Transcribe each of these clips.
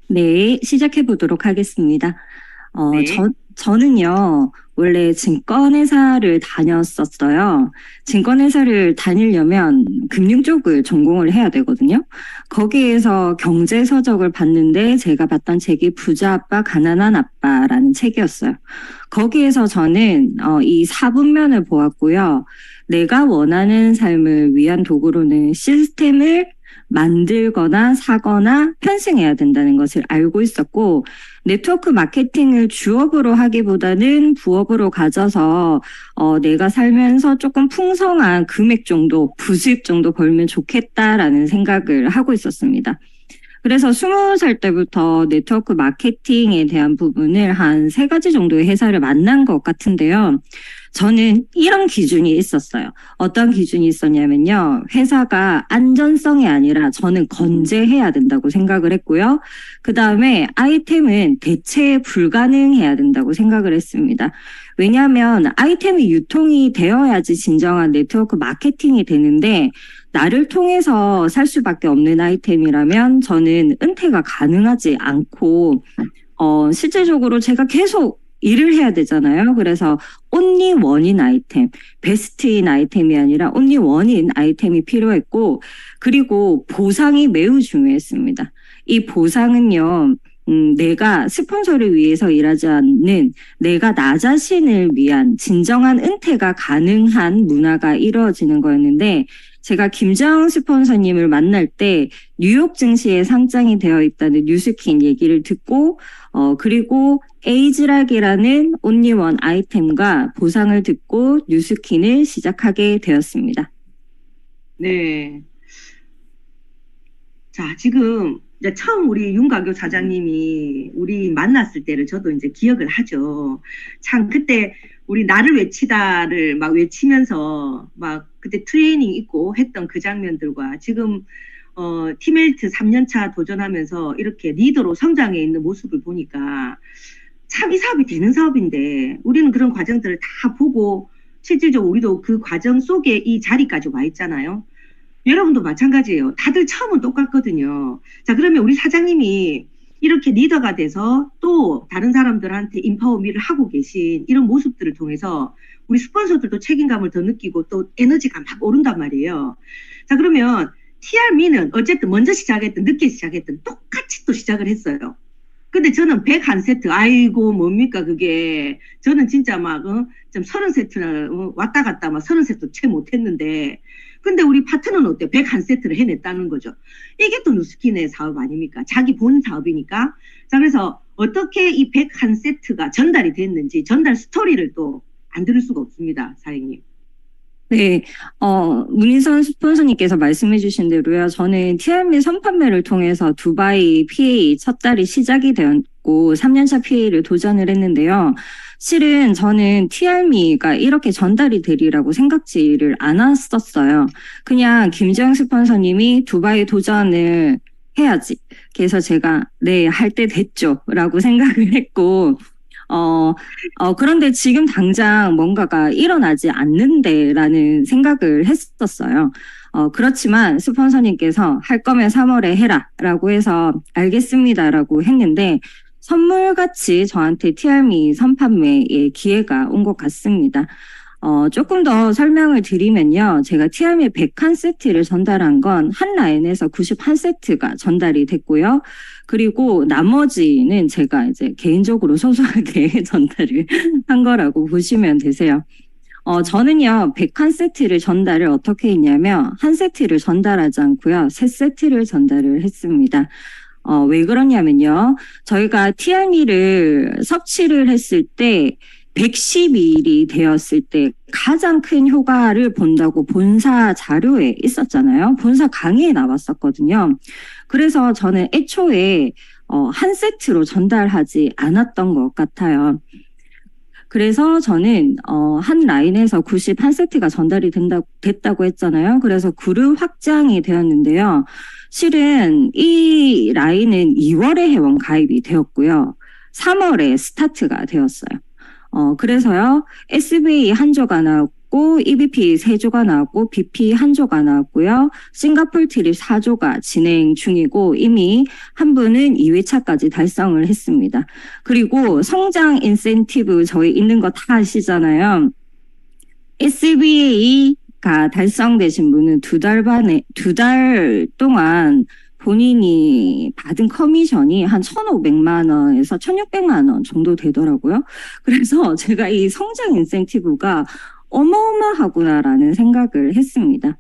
네, 시작해 보도록 하겠습니다. 네. 저는요, 원래 증권회사를 다녔었어요. 증권회사를 다니려면 금융 쪽을 전공을 해야 되거든요. 거기에서 경제서적을 봤는데 제가 봤던 책이 부자 아빠, 가난한 아빠라는 책이었어요. 거기에서 저는 이 사분면을 보았고요. 내가 원하는 삶을 위한 도구로는 시스템을 만들거나 사거나 편승해야 된다는 것을 알고 있었고, 네트워크 마케팅을 주업으로 하기보다는 부업으로 가져서 내가 살면서 조금 풍성한 금액 정도, 부수입 정도 벌면 좋겠다라는 생각을 하고 있었습니다. 그래서 20살 때부터 네트워크 마케팅에 대한 부분을 한 세 가지 정도의 회사를 만난 것 같은데요. 저는 이런 기준이 있었어요. 어떤 기준이 있었냐면요. 회사가 안전성이 아니라 저는 건재해야 된다고 생각을 했고요. 그 다음에 아이템은 대체 불가능해야 된다고 생각을 했습니다. 왜냐하면 아이템이 유통이 되어야지 진정한 네트워크 마케팅이 되는데 나를 통해서 살 수밖에 없는 아이템이라면 저는 은퇴가 가능하지 않고 실제적으로 제가 계속 일을 해야 되잖아요. 그래서 온리 원인 아이템, 베스트인 아이템이 아니라 온리 원인 아이템이 필요했고, 그리고 보상이 매우 중요했습니다. 이 보상은요, 내가 스폰서를 위해서 일하지 않는 내가 나 자신을 위한 진정한 은퇴가 가능한 문화가 이루어지는 거였는데, 제가 김장 스폰서님을 만날 때 뉴욕 증시에 상장이 되어 있다는 뉴스킨 얘기를 듣고 그리고 에이즈락이라는 온리원 아이템과 보상을 듣고 뉴스킨을 시작하게 되었습니다. 네. 자, 지금 이제 처음 우리 윤가교 사장님이 우리 만났을 때를 저도 이제 기억을 하죠. 참 그때 우리 나를 외치다를 막 외치면서 막 그때 트레이닝 있고 했던 그 장면들과 지금 티멜트 3년차 도전하면서 이렇게 리더로 성장해 있는 모습을 보니까 참 이 사업이 되는 사업인데 우리는 그런 과정들을 다 보고 실질적으로 우리도 그 과정 속에 이 자리까지 와 있잖아요. 여러분도 마찬가지예요. 다들 처음은 똑같거든요. 자, 그러면 우리 사장님이 이렇게 리더가 돼서 또 다른 사람들한테 인파워미를 하고 계신 이런 모습들을 통해서 우리 스폰서들도 책임감을 더 느끼고 또 에너지가 막 오른단 말이에요. 자, 그러면 TRM는 어쨌든 먼저 시작했든 늦게 시작했든 똑같이 또 시작을 했어요. 근데 저는 101세트, 아이고, 뭡니까, 그게. 저는 진짜 막, 좀 30세트나 왔다 갔다 막 30세트 채 못했는데, 근데 우리 파트너는 어때요? 101세트를 해냈다는 거죠. 이게 또 누스킨의 사업 아닙니까? 자기 본 사업이니까. 자, 그래서 어떻게 이 101세트가 전달이 됐는지, 전달 스토리를 또 안 들을 수가 없습니다, 사장님. 네, 문인선 스폰서님께서 말씀해 주신 대로요. 저는 TRM 선판매를 통해서 두바이 PA 첫 달이 시작이 되었고 3년차 PA를 도전을 했는데요. 실은 저는 TRM가 이렇게 전달이 되리라고 생각지를 않았었어요. 그냥 김재영 스폰서님이 두바이 도전을 해야지. 그래서 제가 네, 할 때 됐죠. 라고 생각을 했고 그런데 지금 당장 뭔가가 일어나지 않는데라는 생각을 했었어요. 그렇지만 스폰서님께서 할 거면 3월에 해라 라고 해서 알겠습니다라고 했는데 선물같이 저한테 티알미 선판매의 기회가 온 것 같습니다. 조금 더 설명을 드리면요. 제가 티알미 101세트를 전달한 건 한 라인에서 91세트가 전달이 됐고요. 그리고 나머지는 제가 이제 개인적으로 소소하게 전달을 한 거라고 보시면 되세요. 저는요, 101세트를 전달을 어떻게 했냐면, 한 세트를 전달하지 않고요, 세 세트를 전달을 했습니다. 왜 그러냐면요, 저희가 TRM를 섭취를 했을 때, 112일이 되었을 때 가장 큰 효과를 본다고 본사 자료에 있었잖아요. 본사 강의에 나왔었거든요. 그래서 저는 애초에 한 세트로 전달하지 않았던 것 같아요. 그래서 저는 한 라인에서 91세트가 전달이 됐다고 했잖아요. 그래서 그룹 확장이 되었는데요. 실은 이 라인은 2월에 회원 가입이 되었고요. 3월에 스타트가 되었어요. 그래서요, SBA 한조가 나왔고 EBP 3조가 나왔고 BP 1조가 나왔고요. 싱가폴 트립 4조가 진행 중이고 이미 한 분은 2회차까지 달성을 했습니다. 그리고 성장 인센티브 저희 있는 거 다 아시잖아요. SBA가 달성되신 분은 2달 동안 본인이 받은 커미션이 한 1,500만 원에서 1,600만 원 정도 되더라고요. 그래서 제가 이 성장 인센티브가 어마어마하구나라는 생각을 했습니다.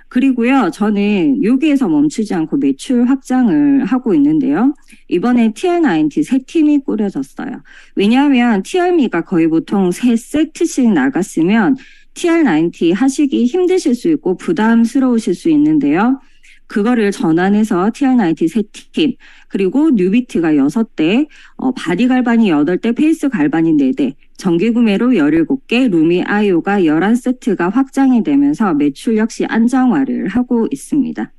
그리고요, 저는 여기에서 멈추지 않고 매출 확장을 하고 있는데요. 이번에 TR90 새 팀이 꾸려졌어요. 왜냐하면 TR미가 거의 보통 3세트씩 나갔으면 TR90 하시기 힘드실 수 있고 부담스러우실 수 있는데요. 그거를 전환해서 TR90 새 팀, 그리고 뉴비트가 6대, 바디 갈반이 8대, 페이스 갈반이 4대, 정기 구매로 17개, 루미 아이오가 11세트가 확장이 되면서 매출 역시 안정화를 하고 있습니다.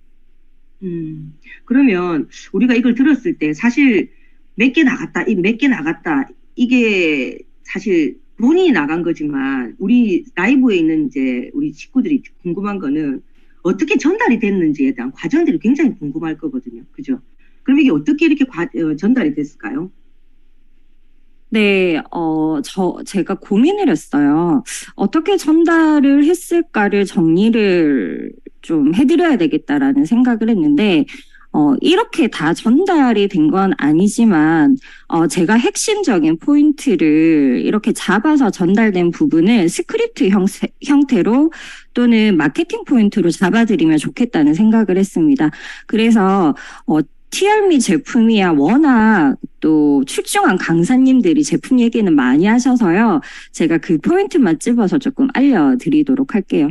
그러면 우리가 이걸 들었을 때 사실 몇 개 나갔다, 이게 사실 본인이 나간 거지만 우리 라이브에 있는 이제 우리 식구들이 궁금한 거는 어떻게 전달이 됐는지에 대한 과정들이 굉장히 궁금할 거거든요. 그죠? 그럼 이게 어떻게 이렇게 전달이 됐을까요? 네, 제가 고민을 했어요. 어떻게 전달을 했을까를 정리를 좀 해드려야 되겠다라는 생각을 했는데, 이렇게 다 전달이 된 건 아니지만, 제가 핵심적인 포인트를 이렇게 잡아서 전달된 부분을 스크립트 형태로 또는 마케팅 포인트로 잡아드리면 좋겠다는 생각을 했습니다. 그래서, TR미 제품이야 워낙 또 출중한 강사님들이 제품 얘기는 많이 하셔서요. 제가 그 포인트만 찝어서 조금 알려드리도록 할게요.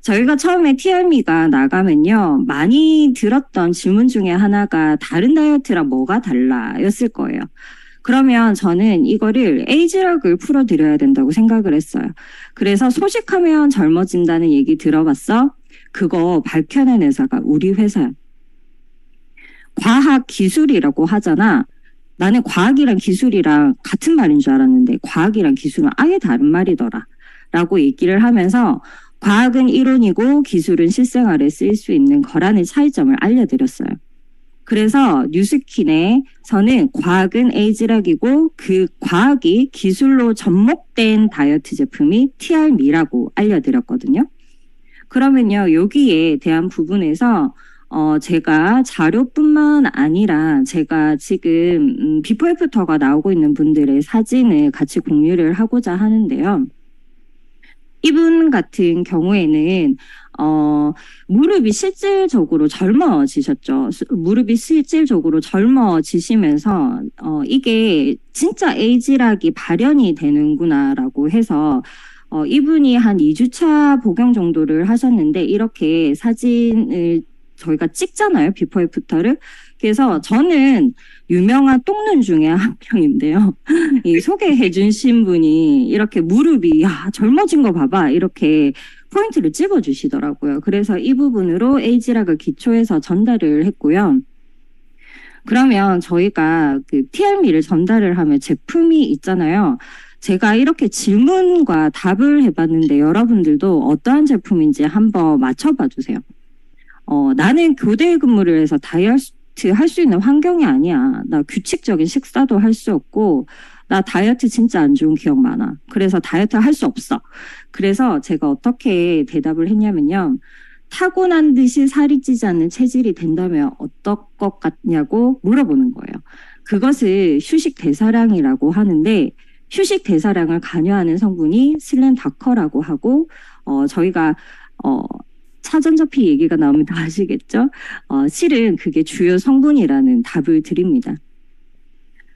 저희가 처음에 TR미가 나가면요. 많이 들었던 질문 중에 하나가 다른 다이어트랑 뭐가 달라 였을 거예요. 그러면 저는 이거를 에이지락을 풀어드려야 된다고 생각을 했어요. 그래서 소식하면 젊어진다는 얘기 들어봤어? 그거 밝혀낸 회사가 우리 회사야. 과학 기술이라고 하잖아. 나는 과학이랑 기술이랑 같은 말인 줄 알았는데 과학이랑 기술은 아예 다른 말이더라. 라고 얘기를 하면서 과학은 이론이고 기술은 실생활에 쓰일 수 있는 거라는 차이점을 알려드렸어요. 그래서 뉴스킨에서는 과학은 에이지락이고 그 과학이 기술로 접목된 다이어트 제품이 TR미라고 알려드렸거든요. 그러면요, 여기에 대한 부분에서 제가 자료뿐만 아니라 제가 지금 비포 애프터가 나오고 있는 분들의 사진을 같이 공유를 하고자 하는데요. 이분 같은 경우에는 무릎이 실질적으로 젊어지셨죠. 무릎이 실질적으로 젊어지시면서 이게 진짜 에이지락이 발현이 되는구나라고 해서 이분이 한 2주차 복용 정도를 하셨는데 이렇게 사진을 저희가 찍잖아요. 비포 애프터를. 그래서 저는 유명한 똥눈 중에 한 명인데요. 이 소개해 주신 분이 이렇게 무릎이 야 젊어진 거 봐봐 이렇게 포인트를 찍어 주시더라고요. 그래서 이 부분으로 에이지락을 기초해서 전달을 했고요. 그러면 저희가 그 TR미를 전달을 하면 제품이 있잖아요. 제가 이렇게 질문과 답을 해봤는데 여러분들도 어떠한 제품인지 한번 맞춰봐 주세요. 나는 교대 근무를 해서 다이어트 할 수 있는 환경이 아니야. 나 규칙적인 식사도 할 수 없고, 나 다이어트 진짜 안 좋은 기억 많아. 그래서 다이어트 할 수 없어. 그래서 제가 어떻게 대답을 했냐면요. 타고난 듯이 살이 찌지 않는 체질이 된다면 어떨 것 같냐고 물어보는 거예요. 그것을 휴식 대사량이라고 하는데, 휴식 대사량을 관여하는 성분이 슬렌다커라고 하고, 저희가, 사전접히 얘기가 나오면 다 아시겠죠? 실은 그게 주요 성분이라는 답을 드립니다.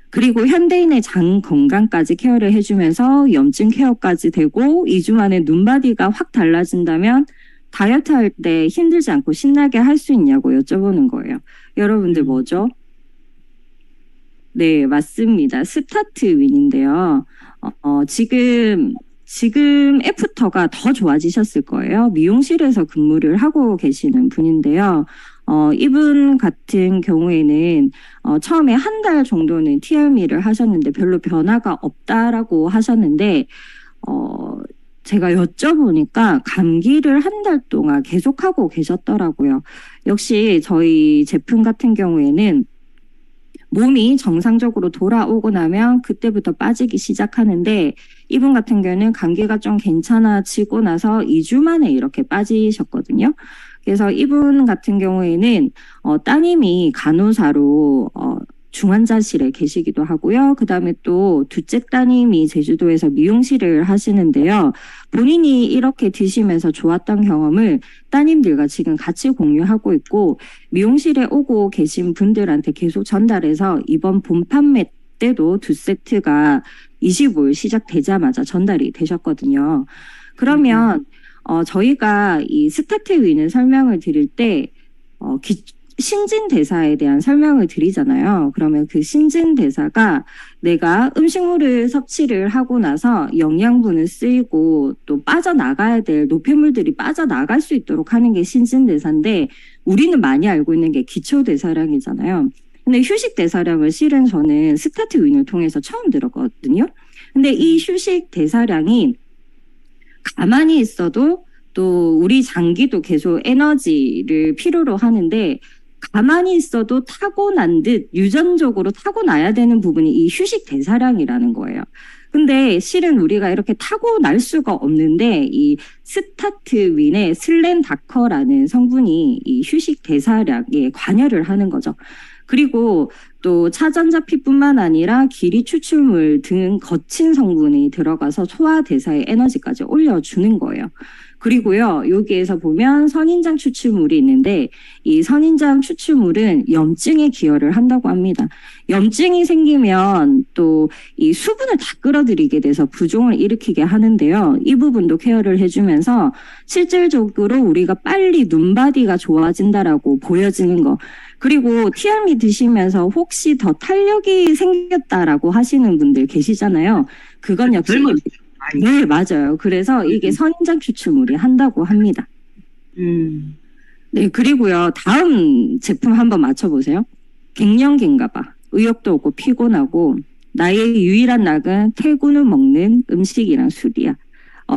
그리고 현대인의 장 건강까지 케어를 해주면서 염증 케어까지 되고 2주 만에 눈바디가 확 달라진다면 다이어트 할 때 힘들지 않고 신나게 할 수 있냐고 여쭤보는 거예요. 여러분들 뭐죠? 네, 맞습니다. 스타트 윈인데요. 지금 애프터가 더 좋아지셨을 거예요. 미용실에서 근무를 하고 계시는 분인데요. 이분 같은 경우에는 처음에 한 달 정도는 TR미를 하셨는데 별로 변화가 없다라고 하셨는데 제가 여쭤보니까 감기를 한 달 동안 계속하고 계셨더라고요. 역시 저희 제품 같은 경우에는 몸이 정상적으로 돌아오고 나면 그때부터 빠지기 시작하는데 이분 같은 경우는 감기가 좀 괜찮아지고 나서 2주 만에 이렇게 빠지셨거든요. 그래서 이분 같은 경우에는 따님이 간호사로 중환자실에 계시기도 하고요. 그다음에 또 둘째 따님이 제주도에서 미용실을 하시는데요. 본인이 이렇게 드시면서 좋았던 경험을 따님들과 지금 같이 공유하고 있고 미용실에 오고 계신 분들한테 계속 전달해서 이번 봄 판매 때도 2세트가 25일 시작되자마자 전달이 되셨거든요. 그러면 저희가 이 스타트 윈을 설명을 드릴 때 신진대사에 대한 설명을 드리잖아요. 그러면 그 신진대사가 내가 음식물을 섭취를 하고 나서 영양분을 쓰이고 또 빠져나가야 될 노폐물들이 빠져나갈 수 있도록 하는 게 신진대사인데 우리는 많이 알고 있는 게 기초대사량이잖아요. 근데 휴식대사량을 실은 저는 스타트 윈을 통해서 처음 들었거든요. 근데 이 휴식대사량이 가만히 있어도 또 우리 장기도 계속 에너지를 필요로 하는데 가만히 있어도 타고난 듯 유전적으로 타고나야 되는 부분이 이 휴식 대사량이라는 거예요. 근데 실은 우리가 이렇게 타고날 수가 없는데 이 스타트 윈의 슬렌다커라는 성분이 이 휴식 대사량에 관여를 하는 거죠. 그리고 또 차전자피뿐만 아니라 기리 추출물 등 거친 성분이 들어가서 소화 대사의 에너지까지 올려주는 거예요. 그리고요, 여기에서 보면 선인장 추출물이 있는데 이 선인장 추출물은 염증에 기여를 한다고 합니다. 염증이 생기면 또 이 수분을 다 끌어들이게 돼서 부종을 일으키게 하는데요. 이 부분도 케어를 해주면서 실질적으로 우리가 빨리 눈바디가 좋아진다라고 보여지는 거. 그리고 티알미 드시면서 혹시 더 탄력이 생겼다라고 하시는 분들 계시잖아요. 그건 역시 네, 맞아요. 그래서 이게 선인장 추출물이 한다고 합니다. 네, 그리고요. 다음 제품 한번 맞춰보세요. 갱년기인가 봐. 의욕도 없고 피곤하고 나의 유일한 낙은 태군을 먹는 음식이랑 술이야.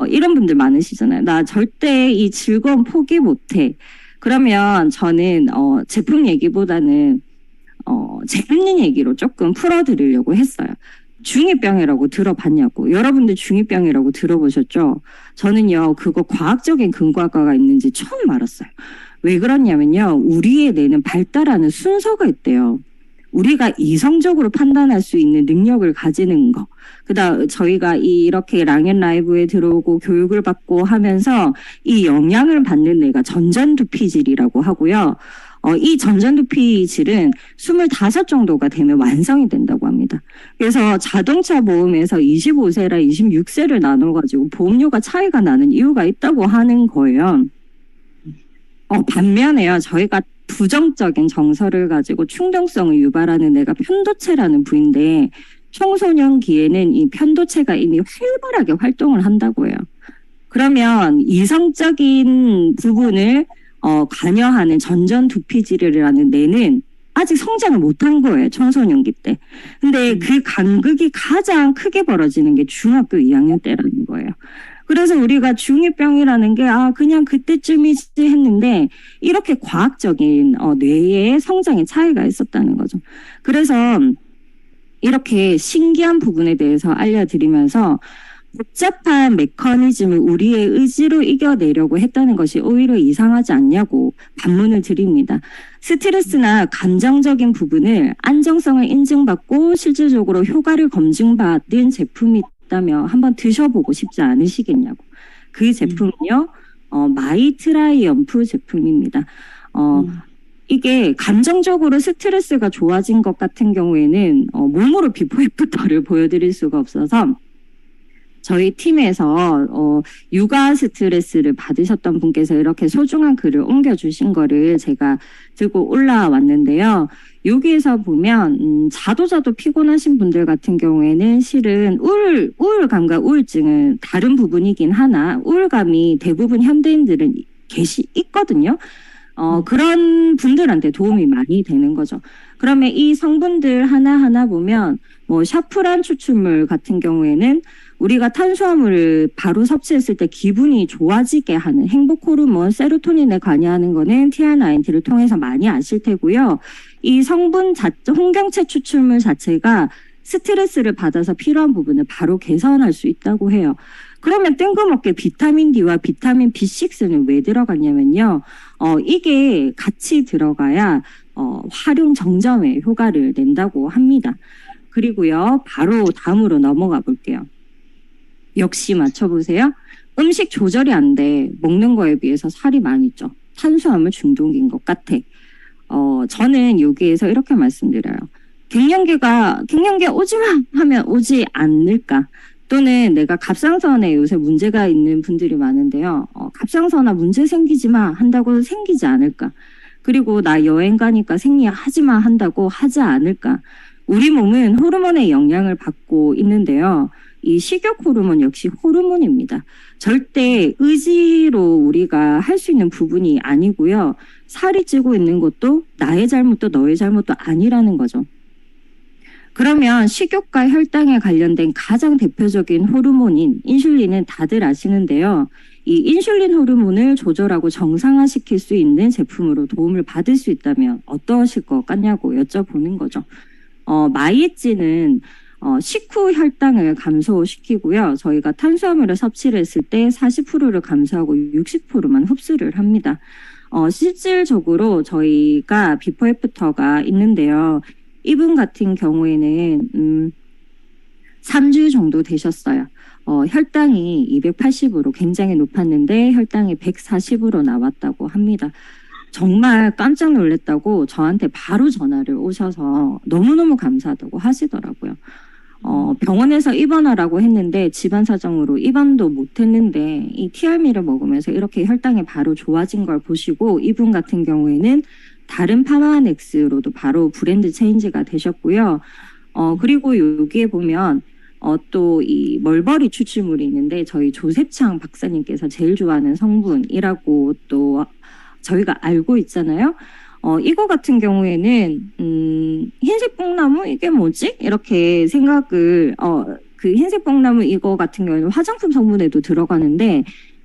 이런 분들 많으시잖아요. 나 절대 이 즐거움 포기 못해. 그러면 저는 제품 얘기보다는 재밌는 얘기로 조금 풀어드리려고 했어요. 중2병이라고 들어봤냐고. 여러분들 중2병이라고 들어보셨죠? 저는요, 그거 과학적인 근거가 있는지 처음 알았어요. 왜 그러냐면요, 우리의 뇌는 발달하는 순서가 있대요. 우리가 이성적으로 판단할 수 있는 능력을 가지는 거. 그다음 저희가 이렇게 랑앤 라이브에 들어오고 교육을 받고 하면서 이 영향을 받는 뇌가 전전두피질이라고 하고요. 이 전전두피질은 25 정도가 되면 완성이 된다고 합니다. 그래서 자동차 보험에서 25세랑 26세를 나눠가지고 보험료가 차이가 나는 이유가 있다고 하는 거예요. 반면에요, 저희가 부정적인 정서를 가지고 충동성을 유발하는 애가 편도체라는 부인데 청소년기에는 이 편도체가 이미 활발하게 활동을 한다고 해요. 그러면 이성적인 부분을 관여하는 전전두피질이라는 뇌는 아직 성장을 못한 거예요. 청소년기 때. 근데 그 간극이 가장 크게 벌어지는 게 중학교 2학년 때라는 거예요. 그래서 우리가 중2병이라는 게 그냥 그때쯤이지 했는데 이렇게 과학적인 뇌의 성장의 차이가 있었다는 거죠. 그래서 이렇게 신기한 부분에 대해서 알려드리면서 복잡한 메커니즘을 우리의 의지로 이겨내려고 했다는 것이 오히려 이상하지 않냐고 반문을 드립니다. 스트레스나 감정적인 부분을 안정성을 인증받고 실질적으로 효과를 검증받은 제품이 있다면 한번 드셔보고 싶지 않으시겠냐고. 그 제품은요, 마이트라이엄프 제품입니다. 이게 감정적으로 스트레스가 좋아진 것 같은 경우에는 몸으로 비포 애프터를 보여드릴 수가 없어서 저희 팀에서 육아 스트레스를 받으셨던 분께서 이렇게 소중한 글을 옮겨주신 거를 제가 들고 올라왔는데요. 여기에서 보면 자도 피곤하신 분들 같은 경우에는 실은 우울감과 우울증은 다른 부분이긴 하나 우울감이 대부분 현대인들은 있거든요. 그런 분들한테 도움이 많이 되는 거죠. 그러면 이 성분들 하나하나 보면 뭐 샤프란 추출물 같은 경우에는 우리가 탄수화물을 바로 섭취했을 때 기분이 좋아지게 하는 행복 호르몬 세로토닌에 관여하는 거는 TR90를 통해서 많이 아실 테고요. 이 성분 홍경채 추출물 자체가 스트레스를 받아서 필요한 부분을 바로 개선할 수 있다고 해요. 그러면 뜬금없게 비타민 D와 비타민 B6는 왜 들어갔냐면요. 이게 같이 들어가야 활용 정점의 효과를 낸다고 합니다. 그리고요, 바로 다음으로 넘어가 볼게요. 역시 맞춰보세요. 음식 조절이 안 돼. 먹는 거에 비해서 살이 많이 쪄. 탄수화물 중독인 것 같아. 저는 여기에서 이렇게 말씀드려요. 갱년기 오지마 하면 오지 않을까? 또는 내가 갑상선에 요새 문제가 있는 분들이 많은데요. 갑상선아 문제 생기지 마 한다고 생기지 않을까? 그리고 나 여행 가니까 생리하지 마 한다고 하지 않을까? 우리 몸은 호르몬의 영향을 받고 있는데요. 이 식욕 호르몬 역시 호르몬입니다. 절대 의지로 우리가 할 수 있는 부분이 아니고요. 살이 찌고 있는 것도 나의 잘못도 너의 잘못도 아니라는 거죠. 그러면 식욕과 혈당에 관련된 가장 대표적인 호르몬인 인슐린은 다들 아시는데요. 이 인슐린 호르몬을 조절하고 정상화시킬 수 있는 제품으로 도움을 받을 수 있다면 어떠실 것 같냐고 여쭤보는 거죠. 마이에찌는 식후 혈당을 감소시키고요. 저희가 탄수화물을 섭취를 했을 때 40%를 감소하고 60%만 흡수를 합니다. 실질적으로 저희가 비포 애프터가 있는데요. 이분 같은 경우에는 3주 정도 되셨어요. 혈당이 280으로 굉장히 높았는데 혈당이 140으로 나왔다고 합니다. 정말 깜짝 놀랐다고 저한테 바로 전화를 오셔서 너무너무 감사하다고 하시더라고요. 병원에서 입원하라고 했는데 집안 사정으로 입원도 못했는데 이 TRM를 먹으면서 이렇게 혈당이 바로 좋아진 걸 보시고 이분 같은 경우에는 다른 파마넥스로도 바로 브랜드 체인지가 되셨고요. 그리고 여기에 보면 또 이 멀버리 추출물이 있는데 저희 조셉창 박사님께서 제일 좋아하는 성분이라고 또 저희가 알고 있잖아요. 이거 같은 경우에는 흰색 뽕나무 이게 뭐지? 이렇게 생각을 그 흰색 뽕나무 이거 같은 경우는 화장품 성분에도 들어가는데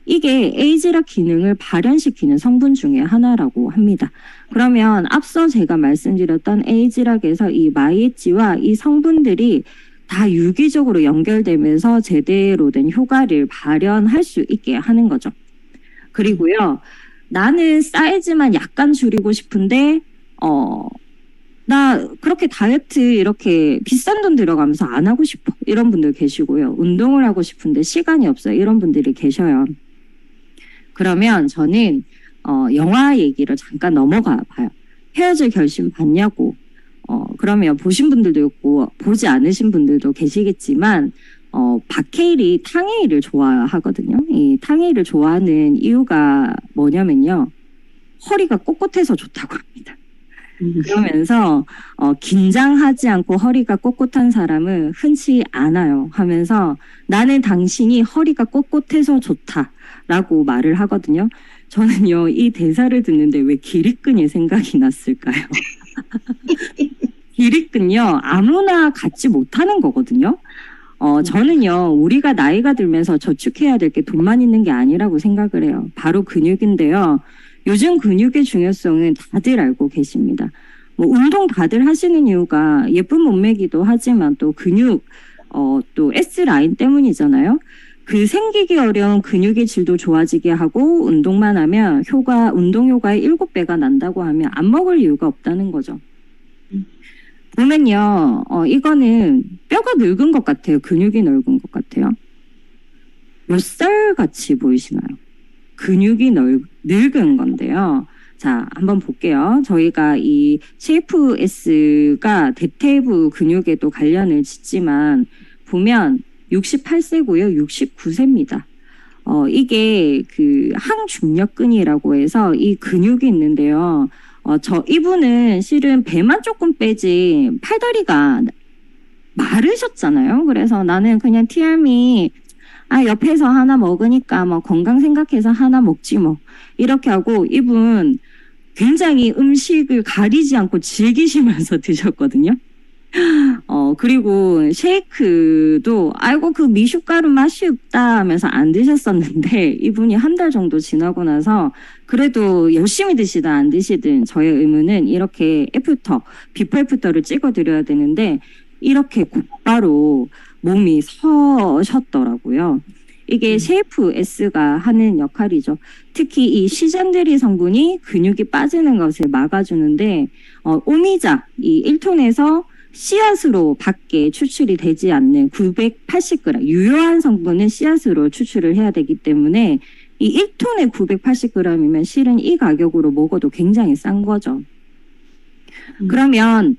이게 에이즈락 기능을 발현시키는 성분 중에 하나라고 합니다. 그러면 앞서 제가 말씀드렸던 에이즈락에서 이 마이에찌와 이 성분들이 다 유기적으로 연결되면서 제대로 된 효과를 발현할 수 있게 하는 거죠. 그리고요. 나는 사이즈만 약간 줄이고 싶은데 나 그렇게 다이어트 이렇게 비싼 돈 들어가면서 안 하고 싶어. 이런 분들 계시고요. 운동을 하고 싶은데 시간이 없어요. 이런 분들이 계셔요. 그러면 저는 영화 얘기를 잠깐 넘어가 봐요. 헤어질 결심 봤냐고. 그러면 보신 분들도 있고 보지 않으신 분들도 계시겠지만 박해일이 탕웨이를 좋아하거든요. 이 탕웨이를 좋아하는 이유가 뭐냐면요. 허리가 꼿꼿해서 좋다고 합니다. 그러면서 긴장하지 않고 허리가 꼿꼿한 사람은 흔치 않아요 하면서 나는 당신이 허리가 꼿꼿해서 좋다라고 말을 하거든요. 저는요 이 대사를 듣는데 왜 기립근이 생각이 났을까요? 기립근요 아무나 갖지 못하는 거거든요. 저는요 우리가 나이가 들면서 저축해야 될 게 돈만 있는 게 아니라고 생각을 해요. 바로 근육인데요. 요즘 근육의 중요성은 다들 알고 계십니다. 뭐 운동 다들 하시는 이유가 예쁜 몸매기도 하지만 또 근육 또 S라인 때문이잖아요. 그 생기기 어려운 근육의 질도 좋아지게 하고 운동만 하면 운동 효과의 7배가 난다고 하면 안 먹을 이유가 없다는 거죠. 보면요, 이거는 뼈가 늙은 것 같아요. 근육이 넓은 것 같아요. 몇 살 같이 보이시나요? 근육이 늙은 건데요. 자, 한번 볼게요. 저희가 이 CFS가 대퇴부 근육에도 관련을 짓지만 보면 68세고요. 69세입니다. 이게 그 항중력근이라고 해서 이 근육이 있는데요. 이분은 실은 배만 조금 빼지 팔다리가 마르셨잖아요. 그래서 나는 그냥 TRM이 옆에서 하나 먹으니까 뭐 건강 생각해서 하나 먹지 뭐 이렇게 하고 이분 굉장히 음식을 가리지 않고 즐기시면서 드셨거든요. 그리고 쉐이크도, 아이고, 그 미숫가루 맛이 없다 하면서 안 드셨었는데, 이분이 한 달 정도 지나고 나서, 그래도 열심히 드시든 안 드시든 저의 의무는 이렇게 비포 애프터를 찍어드려야 되는데, 이렇게 곧바로 몸이 서셨더라고요. 이게 셰프 S가 하는 역할이죠. 특히 이 시잔데리 성분이 근육이 빠지는 것을 막아주는데, 오미자, 이 1톤에서 씨앗으로 밖에 추출이 되지 않는 980g, 유효한 성분은 씨앗으로 추출을 해야 되기 때문에 이 1톤에 980g이면 실은 이 가격으로 먹어도 굉장히 싼 거죠. 그러면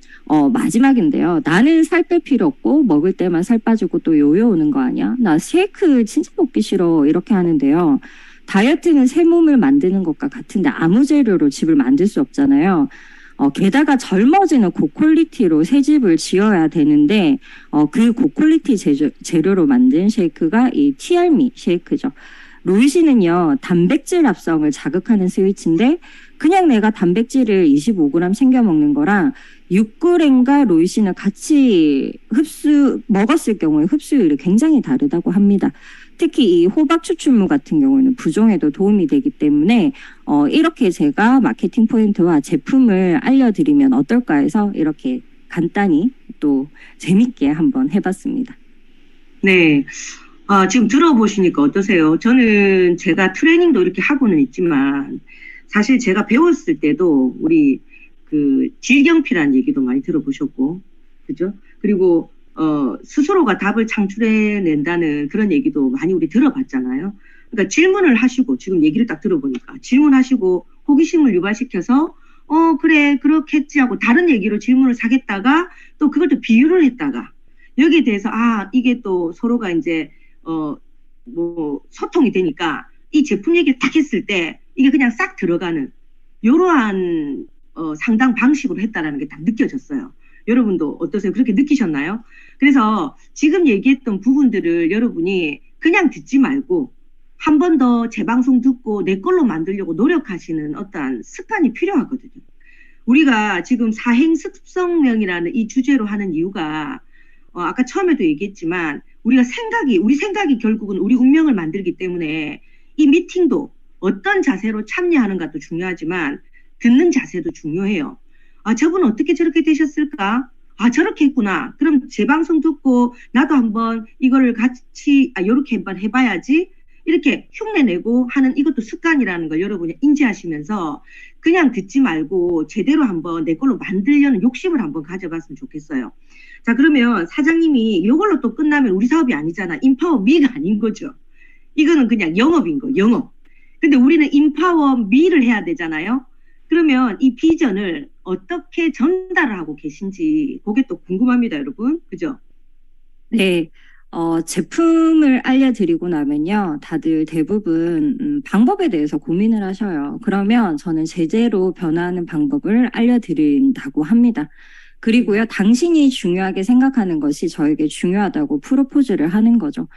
마지막인데요. 나는 살 뺄 필요 없고 먹을 때만 살 빠지고 또 요요 오는 거 아니야? 나 쉐이크 진짜 먹기 싫어. 이렇게 하는데요. 다이어트는 새 몸을 만드는 것과 같은데 아무 재료로 집을 만들 수 없잖아요. 게다가 젊어지는 고퀄리티로 새 집을 지어야 되는데 그 고퀄리티 재료로 만든 쉐이크가 이 티알미 쉐이크죠. 로이시는요, 단백질 합성을 자극하는 스위치인데 그냥 내가 단백질을 25g 챙겨 먹는 거랑 6g과 로이신을 같이 먹었을 경우에 흡수율이 굉장히 다르다고 합니다. 특히 이 호박 추출물 같은 경우는 부종에도 도움이 되기 때문에 이렇게 제가 마케팅 포인트와 제품을 알려드리면 어떨까 해서 이렇게 간단히 또 재밌게 한번 해봤습니다. 네. 지금 들어보시니까 어떠세요? 저는 제가 트레이닝도 이렇게 하고는 있지만 사실 제가 배웠을 때도 우리 그 질경피라는 얘기도 많이 들어보셨고, 그죠? 그리고 스스로가 답을 창출해낸다는 그런 얘기도 많이 우리 들어봤잖아요. 그러니까 질문을 하시고, 지금 얘기를 딱 들어보니까 질문하시고 호기심을 유발시켜서 그래 그렇겠지 하고 다른 얘기로 질문을 사겠다가 또 그걸 또 비유를 했다가 여기에 대해서 이게 또 서로가 이제 뭐 소통이 되니까 이 제품 얘기를 딱 했을 때 이게 그냥 싹 들어가는 이러한 상당 방식으로 했다라는 게 딱 느껴졌어요. 여러분도 어떠세요? 그렇게 느끼셨나요? 그래서 지금 얘기했던 부분들을 여러분이 그냥 듣지 말고 한 번 더 재방송 듣고 내 걸로 만들려고 노력하시는 어떠한 습관이 필요하거든요. 우리가 지금 사행습성명이라는 이 주제로 하는 이유가 아까 처음에도 얘기했지만 우리 생각이 결국은 우리 운명을 만들기 때문에 이 미팅도 어떤 자세로 참여하는가도 중요하지만 듣는 자세도 중요해요. 저분은 어떻게 저렇게 되셨을까? 저렇게 했구나. 그럼 제 방송 듣고 나도 한번 이거를 같이 이렇게 한번 해봐야지. 이렇게 흉내내고 하는 이것도 습관이라는 걸 여러분이 인지하시면서 그냥 듣지 말고 제대로 한번 내 걸로 만들려는 욕심을 한번 가져봤으면 좋겠어요. 자, 그러면 사장님이 이걸로 또 끝나면 우리 사업이 아니잖아. 인파워 미가 아닌 거죠. 이거는 그냥 영업인 거, 영업. 근데 우리는 인파워 미를 해야 되잖아요. 그러면 이 비전을 어떻게 전달을 하고 계신지 그게 또 궁금합니다, 여러분. 그죠? 네. 제품을 알려드리고 나면요, 다들 대부분 방법에 대해서 고민을 하셔요. 그러면 저는 제재로 변화하는 방법을 알려드린다고 합니다. 그리고요, 당신이 중요하게 생각하는 것이 저에게 중요하다고 프로포즈를 하는 거죠.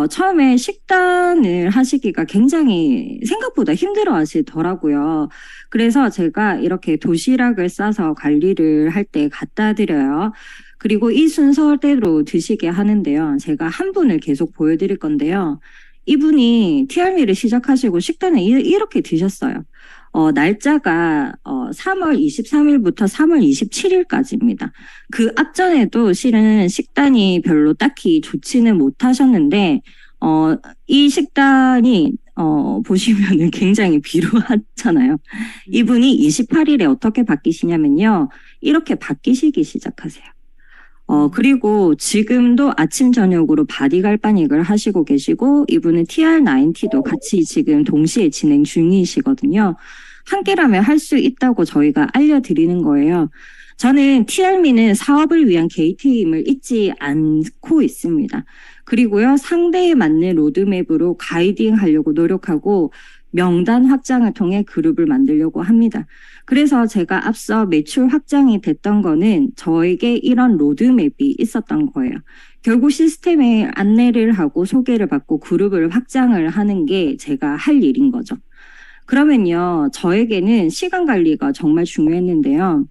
처음에 식단을 하시기가 굉장히 생각보다 힘들어 하시더라고요. 그래서 제가 이렇게 도시락을 싸서 관리를 할 때 갖다 드려요. 그리고 이 순서대로 드시게 하는데요. 제가 한 분을 계속 보여드릴 건데요. 이분이 티알미를 시작하시고 식단을 이렇게 드셨어요. 날짜가 3월 23일부터 3월 27일까지입니다. 그 앞전에도 실은 식단이 별로 딱히 좋지는 못하셨는데 이 식단이 보시면은 굉장히 비루하잖아요. 이분이 28일에 어떻게 바뀌시냐면요. 이렇게 바뀌시기 시작하세요. 그리고 지금도 아침 저녁으로 바디 갈바닉을 하시고 계시고 이분은 TR90도 같이 지금 동시에 진행 중이시거든요. 함께라면 할 수 있다고 저희가 알려드리는 거예요. 저는 TR미는 사업을 위한 게이트임을 잊지 않고 있습니다. 그리고요, 상대에 맞는 로드맵으로 가이딩 하려고 노력하고 명단 확장을 통해 그룹을 만들려고 합니다. 그래서 제가 앞서 매출 확장이 됐던 거는 저에게 이런 로드맵이 있었던 거예요. 결국 시스템에 안내를 하고 소개를 받고 그룹을 확장을 하는 게 제가 할 일인 거죠. 그러면요, 저에게는 시간 관리가 정말 중요했는데요.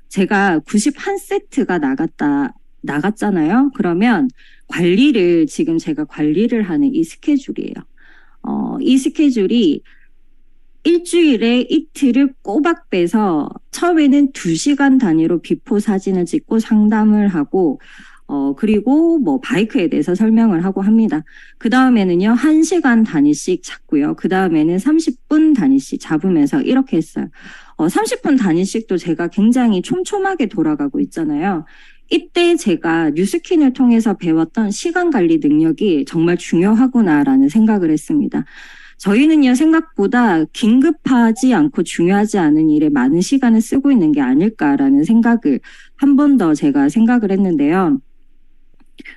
제가 91세트가 나갔잖아요. 그러면 관리를 지금 제가 관리를 하는 이 스케줄이에요. 이 스케줄이 일주일에 이틀을 꼬박 빼서 처음에는 2시간 단위로 비포 사진을 찍고 상담을 하고 그리고 뭐 바이크에 대해서 설명을 하고 합니다. 그 다음에는요, 1시간 단위씩 잡고요. 그 다음에는 30분 단위씩 잡으면서 이렇게 했어요. 30분 단위씩도 제가 굉장히 촘촘하게 돌아가고 있잖아요. 이때 제가 뉴스킨을 통해서 배웠던 시간 관리 능력이 정말 중요하구나라는 생각을 했습니다. 저희는요, 생각보다 긴급하지 않고 중요하지 않은 일에 많은 시간을 쓰고 있는 게 아닐까라는 생각을 한 번 더 제가 생각을 했는데요.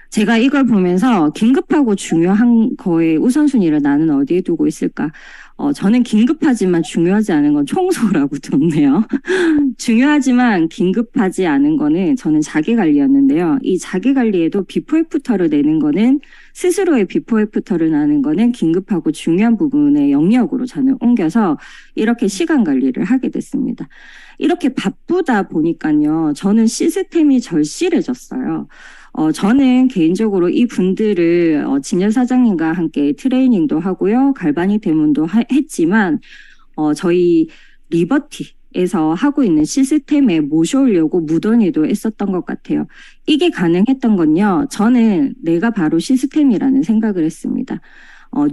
제가 이걸 보면서 긴급하고 중요한 거에 우선순위를 나는 어디에 두고 있을까? 저는 긴급하지만 중요하지 않은 건 청소라고 뒀네요. 중요하지만 긴급하지 않은 거는 저는 자기관리였는데요. 이 자기관리에도 비포 애프터를 내는 거는 스스로의 비포 애프터를 나는 거는 긴급하고 중요한 부분의 영역으로 저는 옮겨서 이렇게 시간 관리를 하게 됐습니다. 이렇게 바쁘다 보니까요. 저는 시스템이 절실해졌어요. 저는 개인적으로 이 분들을 진열 사장님과 함께 트레이닝도 하고요. 갈바닉 대문도 했지만 저희 리버티에서 하고 있는 시스템에 모셔오려고 무던히도 애썼던 것 같아요. 이게 가능했던 건요. 저는 내가 바로 시스템이라는 생각을 했습니다.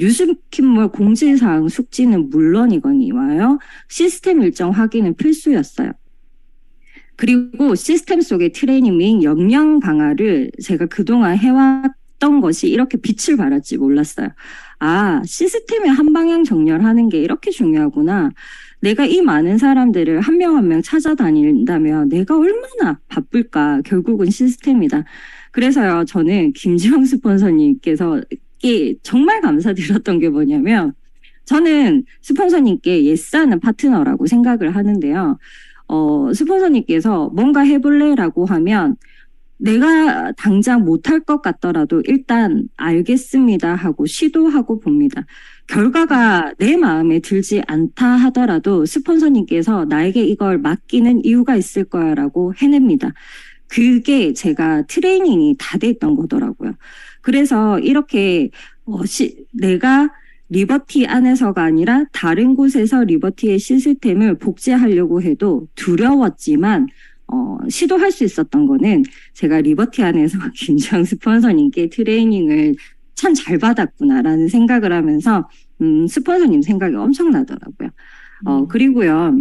뉴스킨몰 공지사항 숙지는 물론이거니와요. 시스템 일정 확인은 필수였어요. 그리고 시스템 속의 트레이닝 및 역량 강화를 제가 그동안 해왔던 것이 이렇게 빛을 발할지 몰랐어요. 아, 시스템의 한 방향 정렬하는 게 이렇게 중요하구나. 내가 이 많은 사람들을 한 명 한 명 찾아다닌다면 내가 얼마나 바쁠까. 결국은 시스템이다. 그래서요, 저는 김지영 스폰서님께서 정말 감사드렸던 게 뭐냐면 저는 스폰서님께 예스하는 파트너라고 생각을 하는데요. 스폰서님께서 뭔가 해볼래라고 하면 내가 당장 못할 것 같더라도 일단 알겠습니다 하고 시도하고 봅니다. 결과가 내 마음에 들지 않다 하더라도 스폰서님께서 나에게 이걸 맡기는 이유가 있을 거야라고 해냅니다. 그게 제가 트레이닝이 다 돼 있던 거더라고요. 그래서 이렇게 내가 리버티 안에서가 아니라 다른 곳에서 리버티의 시스템을 복제하려고 해도 두려웠지만 시도할 수 있었던 거는 제가 리버티 안에서 김지영 스폰서님께 트레이닝을 참 잘 받았구나라는 생각을 하면서 스폰서님 생각이 엄청나더라고요. 그리고요.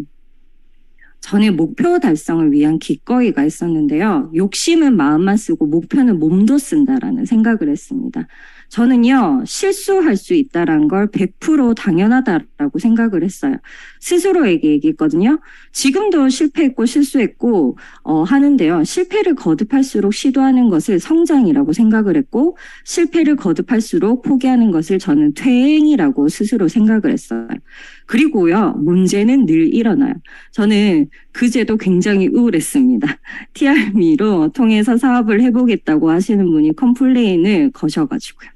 저는 목표 달성을 위한 기꺼이가 있었는데요. 욕심은 마음만 쓰고 목표는 몸도 쓴다라는 생각을 했습니다. 저는요, 실수할 수 있다는 걸 100% 당연하다라고 생각을 했어요. 스스로에게 얘기했거든요. 지금도 실패했고 실수했고 하는데요. 실패를 거듭할수록 시도하는 것을 성장이라고 생각을 했고 실패를 거듭할수록 포기하는 것을 저는 퇴행이라고 스스로 생각을 했어요. 그리고요, 문제는 늘 일어나요. 저는 그제도 굉장히 우울했습니다. TRM로 통해서 사업을 해보겠다고 하시는 분이 컴플레인을 거셔가지고요.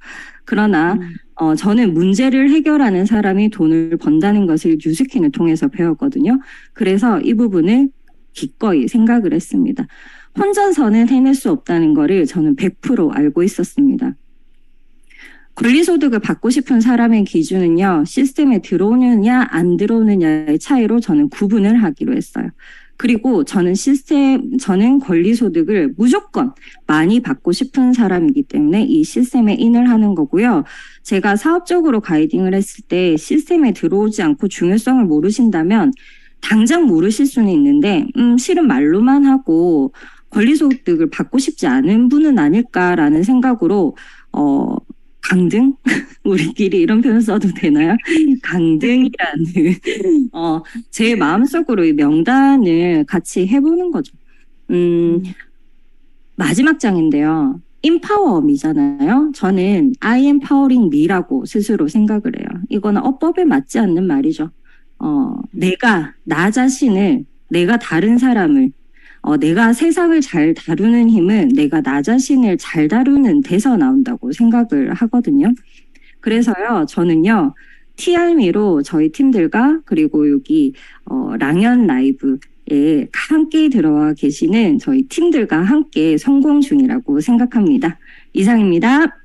그러나 저는 문제를 해결하는 사람이 돈을 번다는 것을 뉴스킨을 통해서 배웠거든요. 그래서 이 부분을 기꺼이 생각을 했습니다. 혼자서는 해낼 수 없다는 거를 저는 100% 알고 있었습니다. 권리소득을 받고 싶은 사람의 기준은요, 시스템에 들어오느냐 안 들어오느냐의 차이로 저는 구분을 하기로 했어요. 그리고 저는 권리소득을 무조건 많이 받고 싶은 사람이기 때문에 이 시스템에 인을 하는 거고요. 제가 사업적으로 가이딩을 했을 때 시스템에 들어오지 않고 중요성을 모르신다면 당장 모르실 수는 있는데, 실은 말로만 하고 권리소득을 받고 싶지 않은 분은 아닐까라는 생각으로, 강등? 우리끼리 이런 표현 써도 되나요? 강등이라는 제 마음속으로 이 명단을 같이 해보는 거죠. 마지막 장인데요. 인파워미잖아요. 저는 I am powering me라고 스스로 생각을 해요. 이거는 어법에 맞지 않는 말이죠. 나 자신을, 내가 다른 사람을, 내가 세상을 잘 다루는 힘은 내가 나 자신을 잘 다루는 데서 나온다고 생각을 하거든요. 그래서요, 저는요, TRM로 저희 팀들과 그리고 여기 랑연 라이브 함께 들어와 계시는 저희 팀들과 함께 성공 중이라고 생각합니다. 이상입니다.